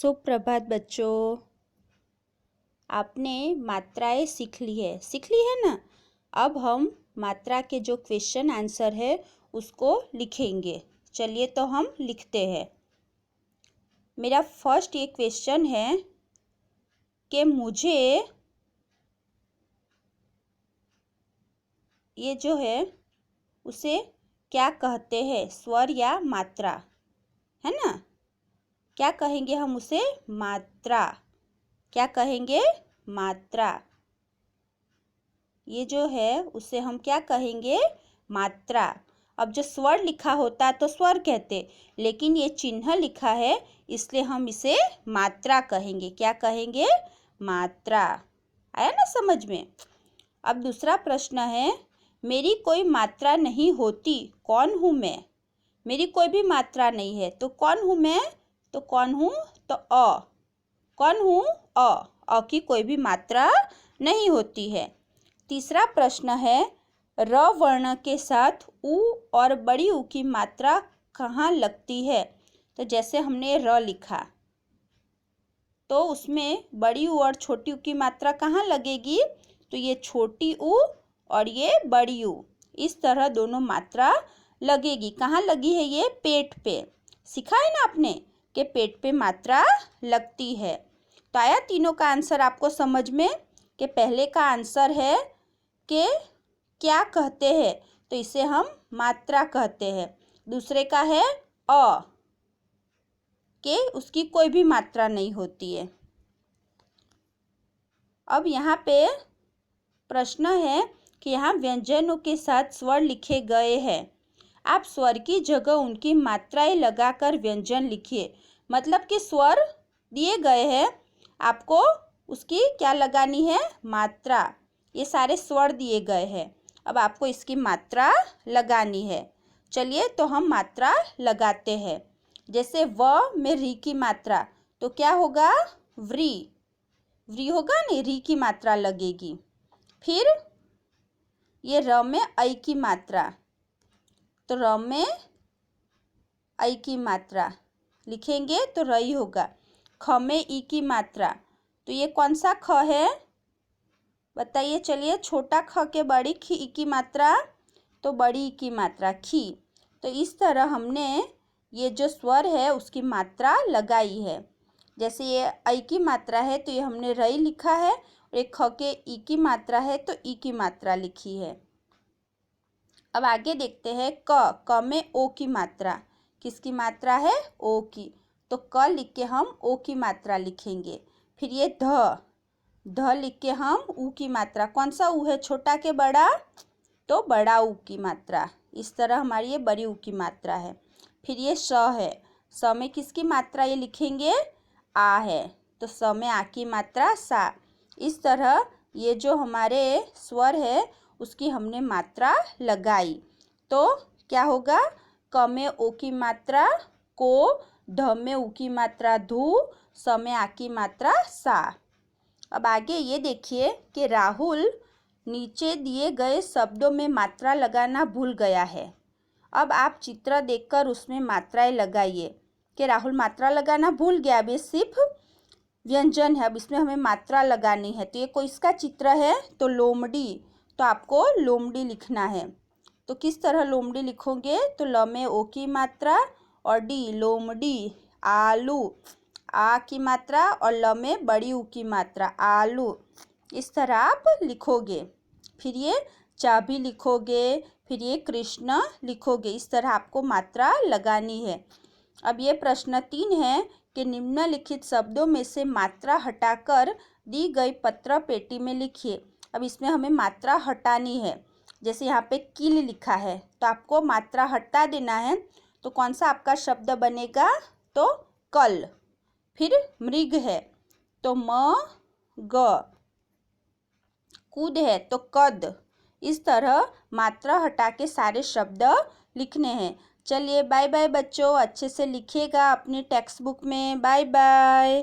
सुप्रभात बच्चों। आपने मात्राएं सीख ली है ना। अब हम मात्रा के जो क्वेश्चन आंसर है उसको लिखेंगे। चलिए तो हम लिखते हैं। मेरा फर्स्ट ये क्वेश्चन है कि मुझे ये जो है उसे क्या कहते हैं, स्वर या मात्रा, है ना। क्या कहेंगे हम उसे? मात्रा। क्या कहेंगे? मात्रा। ये जो है उसे हम क्या कहेंगे? मात्रा। अब जो स्वर लिखा होता तो स्वर कहते, लेकिन ये चिन्ह लिखा है इसलिए हम इसे मात्रा कहेंगे। क्या कहेंगे? मात्रा। आया ना समझ में। अब दूसरा प्रश्न है, मेरी कोई मात्रा नहीं होती, कौन हूँ मैं? मेरी कोई भी मात्रा नहीं है तो कौन हूँ मैं? तो कौन हूँ? तो अ। कौन हूँ? अ की कोई भी मात्रा नहीं होती है। तीसरा प्रश्न है, र वर्ण के साथ उ और बड़ी ऊ की मात्रा कहाँ लगती है? तो जैसे हमने र लिखा तो उसमें बड़ी ऊ और छोटी ऊ की मात्रा कहाँ लगेगी? तो ये छोटी ऊ और ये बड़ी ऊ, इस तरह दोनों मात्रा लगेगी। कहाँ लगी है? ये पेट पे। सीखा है ना आपने कि पेट पे मात्रा लगती है। तो आया तीनों का आंसर आपको समझ में कि पहले का आंसर है कि क्या कहते हैं, तो इसे हम मात्रा कहते हैं। दूसरे का है अ, कि उसकी कोई भी मात्रा नहीं होती है। अब यहाँ पे प्रश्न है कि यहाँ व्यंजनों के साथ स्वर लिखे गए हैं। आप स्वर की जगह उनकी मात्राएं लगाकर व्यंजन लिखिए। मतलब कि स्वर दिए गए हैं, आपको उसकी क्या लगानी है? मात्रा। ये सारे स्वर दिए गए हैं, अब आपको इसकी मात्रा लगानी है। चलिए तो हम मात्रा लगाते हैं। जैसे व में री की मात्रा, तो क्या होगा? व्री। व्री होगा नहीं, री की मात्रा लगेगी। फिर ये र में ऐ की मात्रा, तो र में ऐ की मात्रा लिखेंगे तो रई होगा। ख में ई की मात्रा, तो ये कौन सा ख है? बताइए। चलिए, छोटा ख के बड़ी खी ई की मात्रा, तो बड़ी ई की मात्रा खी। तो इस तरह हमने ये जो स्वर है उसकी मात्रा लगाई है। जैसे ये ऐ की मात्रा है तो ये हमने रई लिखा है, और एक ख के ई की मात्रा है तो ई की मात्रा लिखी है। अब आगे देखते हैं क में ओ की मात्रा। किसकी मात्रा है? ओ की। तो क लिख के हम ओ की मात्रा लिखेंगे। फिर ये ध लिख के हम ऊ की मात्रा। कौन सा ऊ है? छोटा के बड़ा? तो बड़ा ऊ की मात्रा। इस तरह हमारी ये बड़ी ऊ की मात्रा है। फिर ये स है, स में किसकी मात्रा ये लिखेंगे? आ है, तो स में आ की मात्रा सा। इस तरह ये जो हमारे स्वर है उसकी हमने मात्रा लगाई। तो क्या होगा? क में ओ की मात्रा को, ध में ऊ की मात्रा धू, स में आ की मात्रा सा। अब आगे ये देखिए कि राहुल नीचे दिए गए शब्दों में मात्रा लगाना भूल गया है। अब आप चित्र देखकर उसमें मात्राएं लगाइए। कि राहुल मात्रा लगाना भूल गया। अब ये सिर्फ व्यंजन है, अब इसमें हमें मात्रा लगानी है। तो ये कोई इसका चित्र है, तो लोमड़ी, तो आपको लोमड़ी लिखना है। तो किस तरह लोमड़ी लिखोगे? तो ल में ओ की मात्रा और डी, लोमड़ी। आलू, आ की मात्रा और ल में बड़ी ऊ की मात्रा, आलू। इस तरह आप लिखोगे। फिर ये चाबी लिखोगे, फिर ये कृष्ण लिखोगे। इस तरह आपको मात्रा लगानी है। अब ये प्रश्न 3 है कि निम्नलिखित शब्दों में से मात्रा हटाकर दी गई पत्र पेटी में लिखिए। अब इसमें हमें मात्रा हटानी है। जैसे यहाँ पे किल लिखा है तो आपको मात्रा हटा देना है। तो कौन सा आपका शब्द बनेगा? तो कल। फिर मृग है तो म ग, कूद है तो कद। इस तरह मात्रा हटा के सारे शब्द लिखने हैं। चलिए बाय बाय बच्चों, अच्छे से लिखिएगा अपनी टेक्स्ट बुक में। Bye bye.